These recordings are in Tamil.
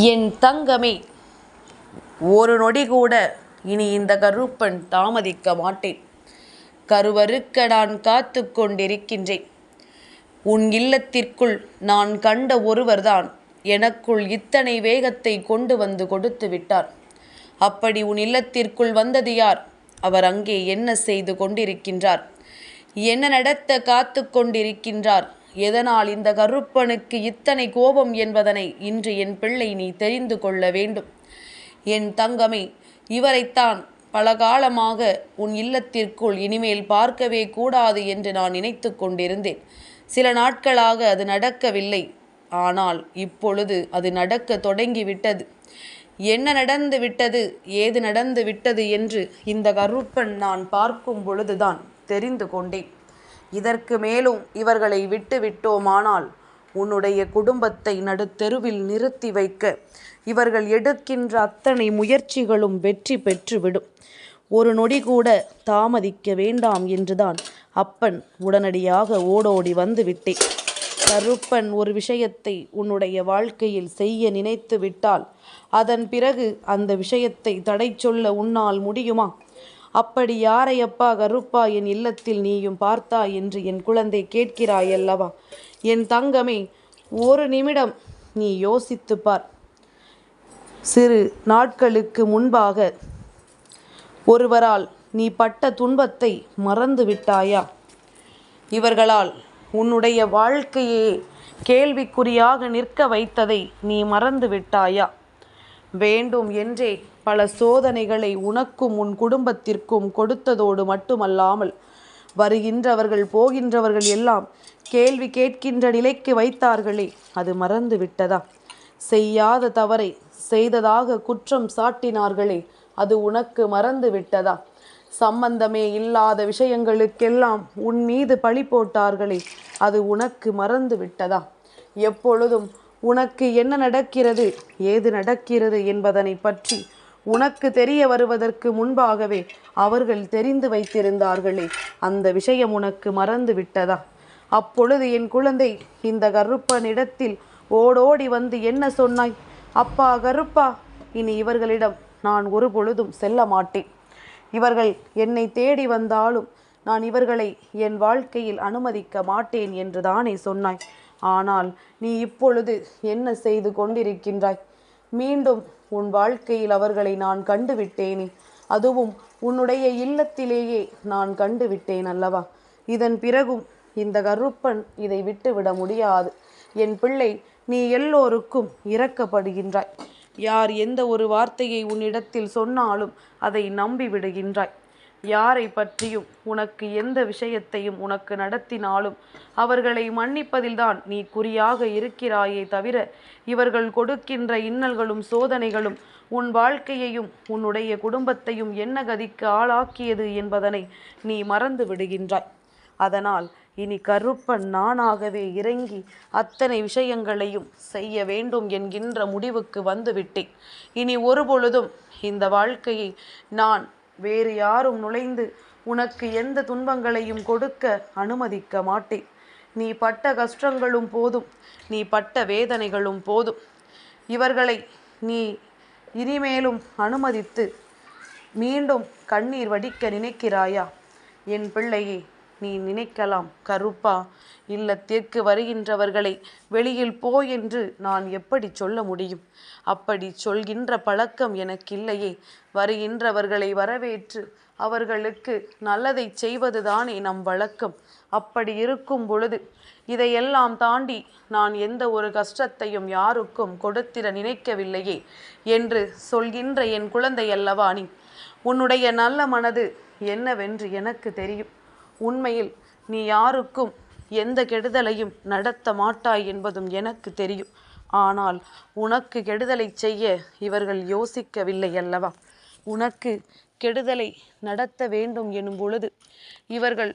என் தங்கமே, ஒரு நொடி கூட இனி இந்த கருப்பன் தாமதிக்க மாட்டேன். கருவறுக்க நான் காத்து கொண்டிருக்கின்றேன். உன் இல்லத்திற்குள் நான் கண்ட ஒருவர்தான் எனக்குள் இத்தனை வேகத்தை கொண்டு வந்து கொடுத்து விட்டார். அப்படி உன் இல்லத்திற்குள் வந்தது யார்? அவர் அங்கே என்ன செய்து கொண்டிருக்கின்றார்? என்ன நடத்த காத்து கொண்டிருக்கின்றார்? எதனால் இந்த கருப்பனுக்கு இத்தனை கோபம் என்பதனை இன்று என் பிள்ளை நீ தெரிந்து கொள்ள வேண்டும். என் தங்கமே, இவரைத்தான் பல காலமாக உன் இல்லத்திற்குள் இனிமேல் பார்க்கவே கூடாது என்று நான் நினைத்து கொண்டிருந்தேன். சில நாட்களாக அது நடக்கவில்லை. ஆனால் இப்பொழுது அது நடக்க தொடங்கிவிட்டது. என்ன நடந்து விட்டது, ஏது நடந்து விட்டது என்று இந்த கருப்பன் நான் பார்க்கும் பொழுதுதான் தெரிந்து கொண்டேன். இதற்கு மேலும் இவர்களை விட்டு விட்டோமானால் உன்னுடைய குடும்பத்தை நடுத்தெருவில் நிறுத்தி வைக்க இவர்கள் எடுக்கின்ற அத்தனை முயற்சிகளும் வெற்றி பெற்றுவிடும். ஒரு நொடி கூட தாமதிக்க வேண்டாம் என்றுதான் அப்பன் உடனடியாக ஓடோடி வந்து விட்டேன். கருப்பன் ஒரு விஷயத்தை உன்னுடைய வாழ்க்கையில் செய்ய நினைத்து விட்டால் அதன் பிறகு அந்த விஷயத்தை தடை சொல்ல உன்னால் முடியுமா? அப்படி யாரையப்பா கருப்பா என் இல்லத்தில் நீயும் பார்த்தாய் என்று என் குழந்தை கேட்கிறாயல்லவா? என் தங்கமே, ஒரு நிமிடம் நீ யோசித்து பார். சிறு நாட்களுக்கு முன்பாக ஒருவரால் நீ பட்ட துன்பத்தை மறந்து விட்டாயா? இவர்களால் உன்னுடைய வாழ்க்கையே கேள்விக்குறியாக நிற்க வைத்ததை நீ மறந்து விட்டாயா? வேண்டும் என்றே பல சோதனைகளை உனக்கும் உன் குடும்பத்திற்கும் கொடுத்ததோடு மட்டுமல்லாமல் வருகின்றவர்கள் போகின்றவர்கள் எல்லாம் கேள்வி கேட்கின்ற நிலைக்கு வைத்தார்களே, அது மறந்து விட்டதா? செய்யாத தவறை செய்ததாக குற்றம் சாட்டினார்களே, அது உனக்கு மறந்து விட்டதா? சம்பந்தமே இல்லாத விஷயங்களுக்கெல்லாம் உன் மீது பழி போட்டார்களே, அது உனக்கு மறந்து விட்டதா? எப்பொழுதும் உனக்கு என்ன நடக்கிறது, ஏது நடக்கிறது என்பதனை பற்றி உனக்கு தெரிய வருவதற்கு முன்பாகவே அவர்கள் தெரிந்து வைத்திருந்தார்களே, அந்த விஷயம் உனக்கு மறந்து விட்டதா? அப்பொழுது என் குழந்தை இந்த கருப்பனிடத்தில் ஓடோடி வந்து என்ன சொன்னாய்? அப்பா கருப்பா, இனி இவர்களிடம் நான் ஒரு பொழுதும் செல்ல மாட்டேன். இவர்கள் என்னை தேடி வந்தாலும் நான் இவர்களை என் வாழ்க்கையில் அனுமதிக்க மாட்டேன் என்று தானே சொன்னாய். ஆனால் நீ இப்பொழுது என்ன செய்து கொண்டிருக்கின்றாய்? மீண்டும் உன் வாழ்க்கையில் அவர்களை நான் கண்டுவிட்டேனே, அதுவும் உன்னுடைய இல்லத்திலேயே நான் கண்டுவிட்டேன் அல்லவா? இதன் பிறகும் இந்த கருப்பன் இதை விட்டுவிட முடியாது. என் பிள்ளை, நீ எல்லோருக்கும் இரக்கப்படுகின்றாய். யார் எந்த ஒரு வார்த்தையை உன்னிடத்தில் சொன்னாலும் அதை நம்பி விடுகின்றாய். யாரை பற்றியும் உனக்கு எந்த விஷயத்தையும் உனக்கு நடத்தினாலும் அவர்களை மன்னிப்பதில்தான் நீ குறியாக இருக்கிறாயே தவிர இவர்கள் கொடுக்கின்ற இன்னல்களும் சோதனைகளும் உன் வாழ்க்கையையும் உன்னுடைய குடும்பத்தையும் என்ன கதிக்கு ஆளாக்கியது என்பதனை நீ மறந்து விடுகின்றாய். அதனால் இனி கருப்பன் நானாகவே இறங்கி அத்தனை விஷயங்களையும் செய்ய வேண்டும் என்கின்ற முடிவுக்கு வந்துவிட்டேன். இனி ஒருபொழுதும் இந்த வாழ்க்கையை நான் வேறு யாரும் நுழைந்து உனக்கு எந்த துன்பங்களையும் கொடுக்க அனுமதிக்க மாட்டேன். நீ பட்ட கஷ்டங்களும் போதும், நீ பட்ட வேதனைகளும் போதும். இவர்களை நீ இனிமேலும் அனுமதித்து மீண்டும் கண்ணீர் வடிக்க நினைக்கிறாயா? என் பிள்ளையே, நீ நினைக்கலாம், கருப்பா, இல்லத்திற்கு வருகின்றவர்களை வெளியில் போ என்று நான் எப்படி சொல்ல முடியும்? அப்படி சொல்கின்ற பழக்கம் எனக்கு இல்லையே. வருகின்றவர்களை வரவேற்று அவர்களுக்கு நல்லதை செய்வதுதானே நம் வழக்கம். அப்படி இருக்கும் பொழுது இதையெல்லாம் தாண்டி நான் எந்த ஒரு கஷ்டத்தையும் யாருக்கும் கொடுத்திட நினைக்கவில்லையே என்று சொல்கின்ற என் குழந்தை அல்லவா நீ? உன்னுடைய நல்ல மனது என்னவென்று எனக்கு தெரியும். உண்மையில் நீ யாருக்கும் எந்த கெடுதலையும் நடத்த மாட்டாய் என்பதும் எனக்கு தெரியும். ஆனால் உனக்கு கெடுதலை செய்ய இவர்கள் யோசிக்கவில்லை அல்லவா? உனக்கு கெடுதலை நடத்த வேண்டும் எனும் பொழுது இவர்கள்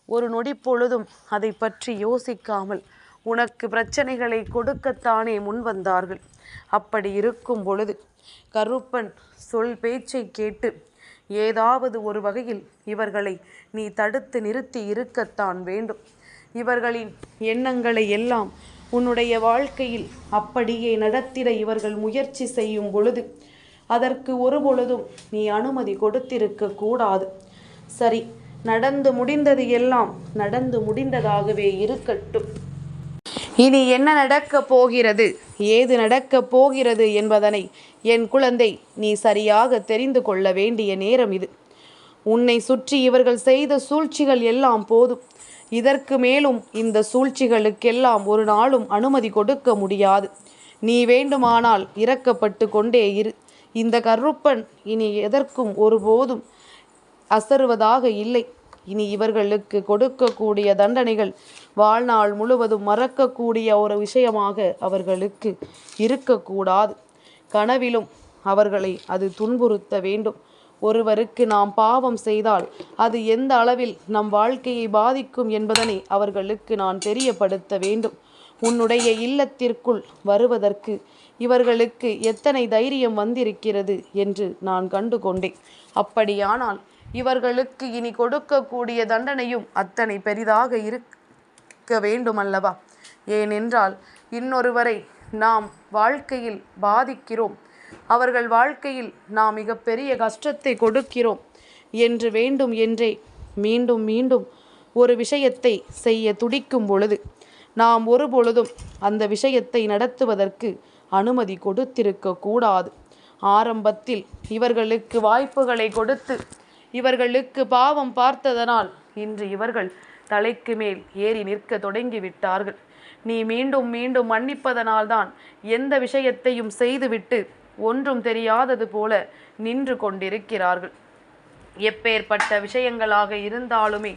ஒரு நொடி பொழுதும் அதை பற்றி யோசிக்காமல் உனக்கு பிரச்சனைகளை கொடுக்கத்தானே முன் வந்தார்கள். அப்படி இருக்கும் பொழுது கருப்பன் சொல் பேச்சை கேட்டு ஏதாவது ஒரு வகையில் இவர்களை நீ தடுத்து நிறுத்தி இருக்கத்தான் வேண்டும். இவர்களின் எண்ணங்களை எல்லாம் உன்னுடைய வாழ்க்கையில் அப்படியே நடத்திட இவர்கள் முயற்சி செய்யும் பொழுது அதற்கு ஒருபொழுதும் நீ அனுமதி கொடுத்திருக்க கூடாது. சரி, நடந்து முடிந்தது எல்லாம் நடந்து முடிந்ததாகவே இருக்கட்டும். இனி என்ன நடக்கப் போகிறது, ஏது நடக்கப் போகிறது என்பதனை என் குழந்தை நீ சரியாக தெரிந்து கொள்ள வேண்டிய நேரம் இது. உன்னை சுற்றி இவர்கள் செய்த சூழ்ச்சிகள் எல்லாம் போதும். இதற்கு மேலும் இந்த சூழ்ச்சிகளுக்கெல்லாம் ஒரு நாளும் அனுமதி கொடுக்க முடியாது. நீ வேண்டுமானால் இறக்கப்பட்டு கொண்டே இரு. இந்த கருப்பன் இனி எதற்கும் ஒருபோதும் அசருவதாக இல்லை. இனி இவர்களுக்கு கொடுக்கக்கூடிய தண்டனைகள் வாழ்நாள் முழுவதும் மறக்கக்கூடிய ஒரு விஷயமாக அவர்களுக்கு இருக்கக்கூடாது. கனவிலும் அவர்களை அது துன்புறுத்த வேண்டும். ஒருவருக்கு நாம் பாவம் செய்தால் அது எந்த அளவில் நம் வாழ்க்கையை பாதிக்கும் என்பதனை அவர்களுக்கு நான் தெரியப்படுத்த வேண்டும். உன்னுடைய இல்லத்திற்குள் வருவதற்கு இவர்களுக்கு எத்தனை தைரியம் வந்திருக்கிறது என்று நான் கண்டு கொண்டேன். அப்படியானால் இவர்களுக்கு இனி கொடுக்கக்கூடிய தண்டனையும் அத்தனை பெரிதாக இருக்க வேண்டுமல்லவா? ஏனென்றால் இன்னொருவரை நாம் வாழ்க்கையில் பாதிக்கிறோம், அவர்கள் வாழ்க்கையில் நாம் மிகப்பெரிய கஷ்டத்தை கொடுக்கிறோம் என்று வேண்டும் என்றே மீண்டும் மீண்டும் ஒரு விஷயத்தை செய்ய துடிக்கும் பொழுது நாம் ஒரு பொழுதும் அந்த விஷயத்தை நடத்துவதற்கு அனுமதி கொடுத்திருக்க கூடாது. ஆரம்பத்தில் இவர்களுக்கு வாய்ப்புகளை கொடுத்து இவர்களுக்கு பாவம் பார்த்ததனால் இன்று இவர்கள் தலைக்கு மேல் ஏறி நிற்க தொடங்கிவிட்டார்கள். நீ மீண்டும் மீண்டும் மன்னிப்பதனால்தான் எந்த விஷயத்தையும் செய்துவிட்டு ஒன்றும் தெரியாதது போல நின்று கொண்டிருக்கிறார்கள். எப்பேற்பட்ட விஷயங்களாக இருந்தாலுமே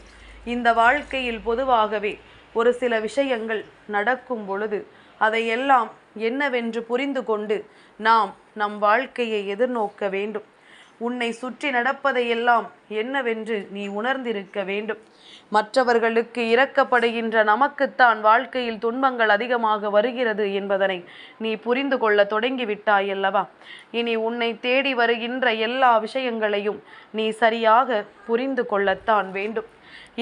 இந்த வாழ்க்கையில் பொதுவாகவே ஒரு சில விஷயங்கள் நடக்கும் பொழுது அதையெல்லாம் என்னவென்று புரிந்து கொண்டு நாம் நம் வாழ்க்கையை எதிர்நோக்க வேண்டும். உன்னை சுற்றி நடப்பதையெல்லாம் என்னவென்று நீ உணர்ந்திருக்க வேண்டும். மற்றவர்களுக்கு இரக்கப்படுகின்ற நமக்குத்தான் வாழ்க்கையில் துன்பங்கள் அதிகமாக வருகிறது என்பதனை நீ புரிந்து கொள்ள தொடங்கிவிட்டாயல்லவா? இனி உன்னை தேடி வருகின்ற எல்லா விஷயங்களையும் நீ சரியாக புரிந்து கொள்ளத்தான் வேண்டும்.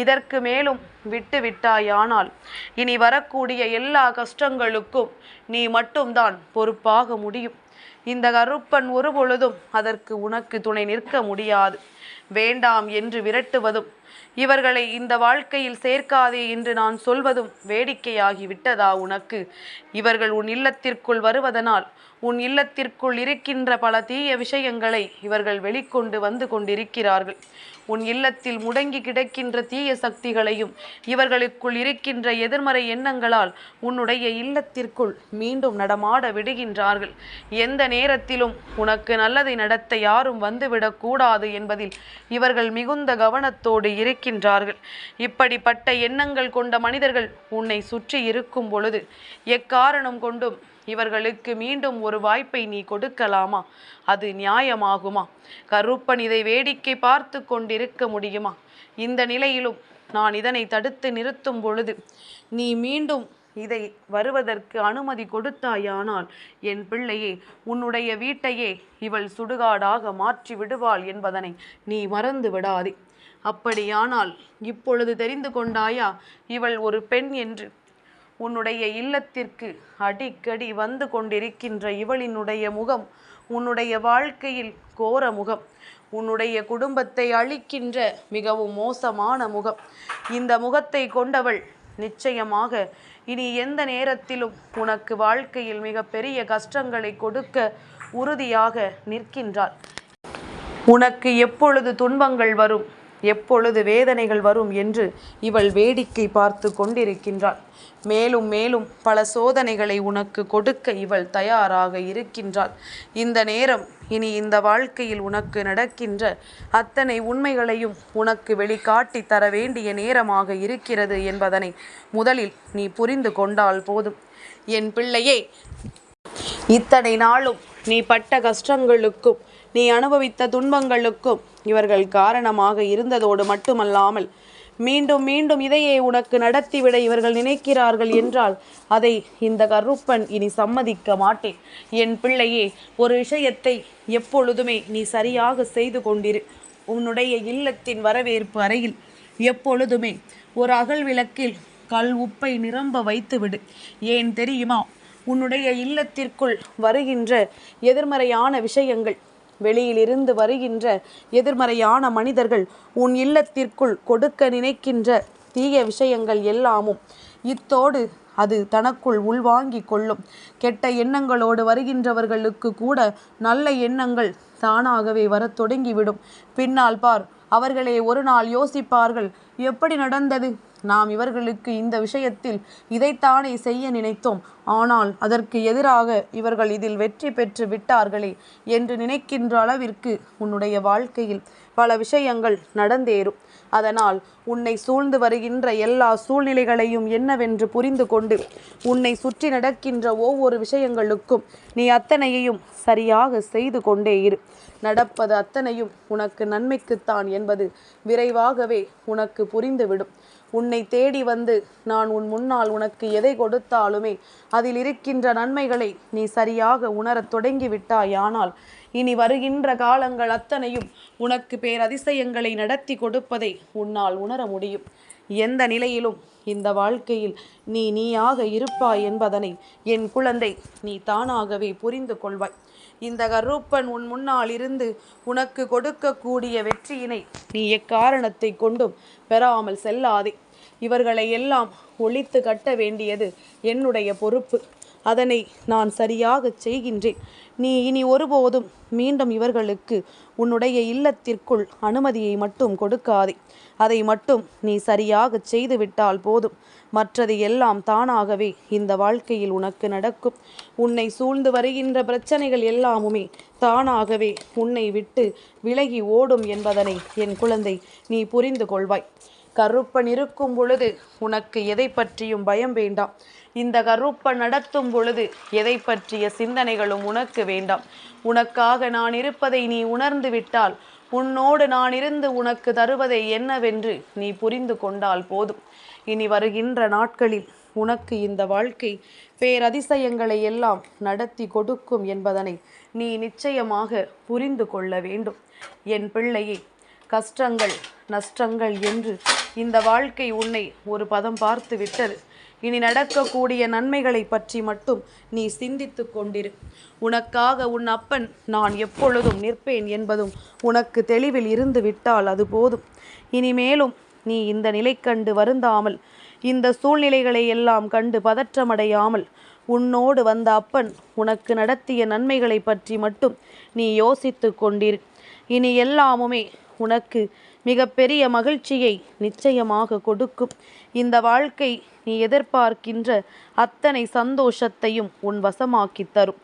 இதற்கு மேலும் விட்டுவிட்டாயானால் இனி வரக்கூடிய எல்லா கஷ்டங்களுக்கும் நீ மட்டும்தான் பொறுப்பாக முடியும். இந்த கருப்பன் ஒரு பொழுதும் அதற்கு உனக்கு துணை நிற்க முடியாது. வேண்டாம் என்று விரட்டுவதும் இவர்களை இந்த வாழ்க்கையில் சேர்க்காதே என்று நான் சொல்வதும் வேடிக்கையாகி விட்டதா உனக்கு? இவர்கள் உன் இல்லத்திற்குள் வருவதனால் உன் இல்லத்திற்குள் இருக்கின்ற பல தீய விஷயங்களை இவர்கள் வெளிக்கொண்டு வந்து கொண்டிருக்கிறார்கள். உன் இல்லத்தில் முடங்கி கிடக்கின்ற தீய சக்திகளையும் இவர்களுக்குள் இருக்கின்ற எதிர்மறை எண்ணங்களால் உன்னுடைய இல்லத்திற்குள் மீண்டும் நடமாட விடுகின்றார்கள். எந்த நேரத்திலும் உனக்கு நல்லதை நடத்த யாரும் வந்துவிடக்கூடாது என்பதில் இவர்கள் மிகுந்த கவனத்தோடு இருக்கின்றார்கள். இப்படிப்பட்ட எண்ணங்கள் கொண்ட மனிதர்கள் உன்னை சுற்றி இருக்கும் பொழுது எக்காரணம் கொண்டும் இவர்களுக்கு மீண்டும் ஒரு வாய்ப்பை நீ கொடுக்கலாமா? அது நியாயமாகுமா? கருப்பன் இதை வேடிக்கை பார்த்து கொண்டிருக்க முடியுமா? இந்த நிலையிலும் நான் இதனை தடுத்து நிறுத்தும் பொழுது நீ மீண்டும் இதை வருவதற்கு அனுமதி கொடுத்தாயானால் என் பிள்ளையே, உன்னுடைய வீட்டையே இவள் சுடுகாடாக மாற்றி விடுவாள் என்பதனை நீ மறந்து விடாதே. அப்படியானால் இப்பொழுது தெரிந்து கொண்டாயா இவள் ஒரு பெண் என்று? உன்னுடைய இல்லத்திற்கு அடிக்கடி வந்து கொண்டிருக்கின்ற இவளினுடைய முகம் உன்னுடைய வாழ்க்கையில் கோர முகம், உன்னுடைய குடும்பத்தை அழிக்கின்ற மிகவும் மோசமான முகம். இந்த முகத்தை கொண்டவள் நிச்சயமாக இனி எந்த நேரத்திலும் உனக்கு வாழ்க்கையில் மிக பெரிய கஷ்டங்களை கொடுக்க உறுதியாக நிற்கின்றாள். உனக்கு எப்பொழுது துன்பங்கள் வரும், எப்பொழுது வேதனைகள் வரும் என்று இவள் வேடிக்கை பார்த்து கொண்டிருக்கின்றாள். மேலும் மேலும் பல சோதனைகளை உனக்கு கொடுக்க இவள் தயாராக இருக்கின்றாள். இந்த நேரம் இனி இந்த வாழ்க்கையில் உனக்கு நடக்கின்ற அத்தனை உண்மைகளையும் உனக்கு வெளிக்காட்டி தர வேண்டிய நேரமாக இருக்கிறது என்பதனை முதலில் நீ புரிந்து கொண்டால் போதும். என் பிள்ளையே, இத்தனை நாளும் நீ பட்ட கஷ்டங்களுக்கும் நீ அனுபவித்த துன்பங்களுக்கும் இவர்கள் காரணமாக இருந்ததோடு மட்டுமல்லாமல் மீண்டும் மீண்டும் இதையே உனக்கு நடத்திவிட இவர்கள் நினைக்கிறார்கள் என்றால் அதை இந்த கருப்பன் இனி சம்மதிக்க மாட்டேன். என் பிள்ளையே, ஒரு விஷயத்தை எப்பொழுதுமே நீ சரியாக செய்து கொண்டிரு. உன்னுடைய இல்லத்தின் வரவேற்பு அறையில் எப்பொழுதுமே ஒரு அகல் விளக்கில் கல் உப்பை நிரம்ப வைத்துவிடு. ஏன் தெரியுமா? உன்னுடைய இல்லத்திற்குள் வருகின்ற எதிர்மறையான விஷயங்கள், வெளியிலிருந்து வருகின்ற எதிர்மறையான மனிதர்கள் உன் இல்லத்திற்குள் கொடுக்க நினைக்கின்ற தீய விஷயங்கள் எல்லாமும் இத்தோடு அது தனக்குள் உள்வாங்கிக் கொள்ளும். கெட்ட எண்ணங்களோடு வருகின்றவர்களுக்கு கூட நல்ல எண்ணங்கள் தானாகவே வரத் தொடங்கிவிடும். பின்னால் பார், அவர்களே ஒரு நாள் யோசிப்பார்கள், எப்படி நடந்தது? நாம் இவர்களுக்கு இந்த விஷயத்தில் இதைத்தானே செய்ய நினைத்தோம், ஆனால் அதற்கு எதிராக இவர்கள் இதில் வெற்றி பெற்று விட்டார்களே என்று நினைக்கின்ற அளவிற்கு உன்னுடைய வாழ்க்கையில் பல விஷயங்கள் நடந்தேறும். அதனால் உன்னை சூழ்ந்து வருகின்ற எல்லா சூழ்நிலைகளையும் என்னவென்று புரிந்து கொண்டு உன்னை சுற்றி நடக்கின்ற ஒவ்வொரு விஷயங்களுக்கும் நீ அத்தனையையும் சரியாக செய்து கொண்டே இரு. நடப்பது அத்தனையும் உனக்கு நன்மைக்குத்தான் என்பது விரைவாகவே உனக்கு புரிந்துவிடும். உன்னை தேடி வந்து நான் உன் முன்னால் உனக்கு எதை கொடுத்தாலுமே அதில் இருக்கின்ற நன்மைகளை நீ சரியாக உணரத் தொடங்கிவிட்டாயானால் இனி வருகின்ற காலங்கள் அத்தனையும் உனக்கு பேரதிசயங்களை நடத்தி கொடுப்பதை உன்னால் உணர முடியும். எந்த நிலையிலும் இந்த வாழ்க்கையில் நீயாக இருப்பாய் என்பதனை என் குழந்தை நீ தானாகவே புரிந்து கொள்வாய். இந்த கருப்பன் உன் முன்னால் இருந்து உனக்கு கொடுக்கக்கூடிய வெற்றியினை நீ எக்காரணத்தை கொண்டும் பெறாமல் செல்லாதே. இவர்களை எல்லாம் ஒழித்து கட்ட வேண்டியது என்னுடைய பொறுப்பு. அதனை நான் சரியாக செய்கின்றேன். நீ இனி ஒருபோதும் மீண்டும் இவர்களுக்கு உன்னுடைய இல்லத்திற்குள் அனுமதியை மட்டும் கொடுக்காதே. அதை மட்டும் நீ சரியாக செய்துவிட்டால் போதும். மற்றது எல்லாம் தானாகவே இந்த வாழ்க்கையில் உனக்கு நடக்கும். உன்னை சூழ்ந்து வருகின்ற பிரச்சனைகள் எல்லாமுமே தானாகவே உன்னை விட்டு விலகி ஓடும் என்பதனை என் குழந்தை நீ புரிந்து கொள்வாய். கருப்பன் இருக்கும் பொழுது உனக்கு எதை பற்றியும் பயம் வேண்டாம். இந்த கருப்பன் நடத்தும் பொழுது எதை பற்றிய சிந்தனைகளும் உனக்கு வேண்டாம். உனக்காக நான் இருப்பதை நீ உணர்ந்து விட்டால், உன்னோடு நான் இருந்து உனக்கு தருவதை என்னவென்று நீ புரிந்து கொண்டால் போதும். இனி வருகின்ற நாட்களில் உனக்கு இந்த வாழ்க்கை பேரதிசயங்களை எல்லாம் நடத்தி கொடுக்கும் என்பதனை நீ நிச்சயமாக புரிந்து கொள்ள வேண்டும். என் பிள்ளையே, கஷ்டங்கள் நஷ்டங்கள் என்று இந்த வாழ்க்கை உன்னை ஒரு பதம் பார்த்து விட்டது. இனி நடக்கக்கூடிய நன்மைகளை பற்றி மட்டும் நீ சிந்தித்து கொண்டிரு. உனக்காக உன் அப்பன் நான் எப்பொழுதும் நிற்பேன் என்பதும் உனக்கு தெளிவில் இருந்து விட்டால் அது போதும். இனிமேலும் நீ இந்த நிலை கண்டு வருந்தாமல், இந்த சூழ்நிலைகளை எல்லாம் கண்டு பதற்றமடையாமல், உன்னோடு வந்த அப்பன் உனக்கு நடத்திய நன்மைகளை பற்றி மட்டும் நீ யோசித்து கொண்டிரு. இனி எல்லாமுமே உனக்கு மிகப்பெரிய மகிழ்ச்சியை நிச்சயமாக கொடுக்கும். இந்த வாழ்க்கை நீ எதிர்பார்க்கின்ற அத்தனை சந்தோஷத்தையும் உன் வசமாக்கி தரும்.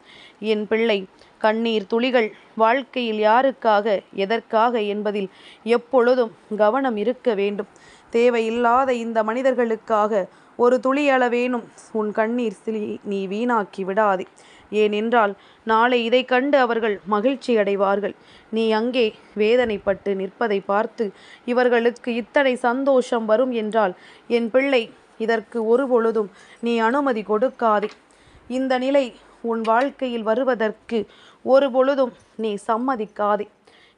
என் பிள்ளை, கண்ணீர் துளிகள் வாழ்க்கையில் யாருக்காக எதற்காக என்பதில் எப்பொழுதும் கவனம் இருக்க வேண்டும். தேவையில்லாத இந்த மனிதர்களுக்காக ஒரு துளியளவேனும் உன் கண்ணீர் நீ வீணாக்கி விடாதே. ஏனென்றால் நாளை இதை கண்டு அவர்கள் மகிழ்ச்சி அடைவார்கள். நீ அங்கே வேதனைப்பட்டு நிற்பதை பார்த்து இவர்களுக்கு இத்தனை சந்தோஷம் வரும் என்றால் என் பிள்ளை, இதற்கு ஒரு பொழுதும் நீ அனுமதி கொடுக்காதே. இந்த நிலை உன் வாழ்க்கையில் வருவதற்கு ஒரு பொழுதும் நீ சம்மதிக்காதே.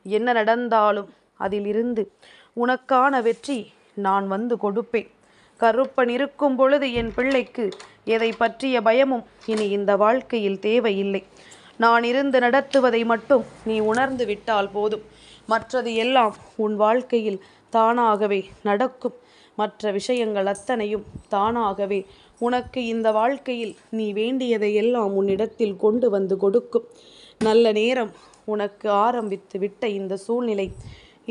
என்ன நடந்தாலும் அதிலிருந்து உனக்கான வெற்றி நான் வந்து கொடுப்பேன். கருப்பன் இருக்கும் பொழுது என் பிள்ளைக்கு எதை பற்றிய பயமும் இனி இந்த வாழ்க்கையில் தேவையில்லை. நான் இருந்து நடத்துவதை மட்டும் நீ உணர்ந்து விட்டால் போதும். மற்றது எல்லாம் உன் வாழ்க்கையில் தானாகவே நடக்கும். மற்ற விஷயங்கள் அத்தனையும் தானாகவே உனக்கு இந்த வாழ்க்கையில் நீ வேண்டியதை எல்லாம் உன்னிடத்தில் கொண்டு வந்து கொடுக்கும். நல்ல நேரம் உனக்கு ஆரம்பித்து விட்ட இந்த சூழ்நிலை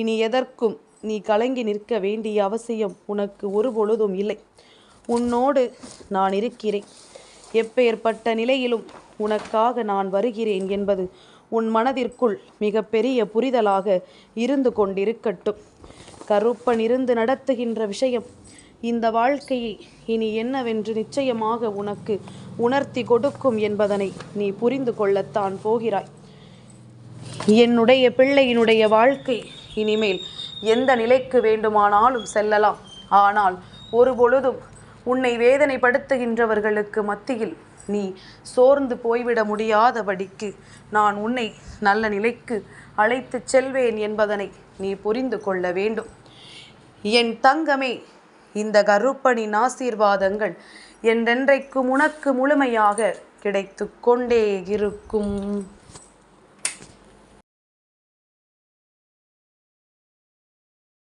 இனி எதற்கும் நீ கலங்கி நிற்க வேண்டிய அவசியம் உனக்கு ஒரு பொழுதும் இல்லை. உன்னோடு நான் இருக்கிறேன். எப்பேற்பட்ட நிலையிலும் உனக்காக நான் வருகிறேன் என்பது உன் மனதிற்குள் மிக பெரிய புரிதலாக இருந்து கொண்டிருக்கட்டும். கருப்பன் இருந்து நடத்துகின்ற விஷயம் இந்த வாழ்க்கையை இனி என்னவென்று நிச்சயமாக உனக்கு உணர்த்தி கொடுக்கும் என்பதனை நீ புரிந்து கொள்ளத்தான் போகிறாய். என்னுடைய பிள்ளையினுடைய வாழ்க்கை இனிமேல் எந்த நிலைக்கு வேண்டுமானாலும் செல்லலாம். ஆனால் ஒரு பொழுதும் உன்னை வேதனைப்படுத்துகின்றவர்களுக்கு மத்தியில் நீ சோர்ந்து போய்விட முடியாதபடிக்கு நான் உன்னை நல்ல நிலைக்கு அழைத்துச் செல்வேன் என்பதனை நீ புரிந்து கொள்ள வேண்டும். என் தங்கமே, இந்த கருப்பனின் ஆசீர்வாதங்கள் என்றென்றைக்கும் உனக்கு முழுமையாக கிடைத்து கொண்டே இருக்கும்.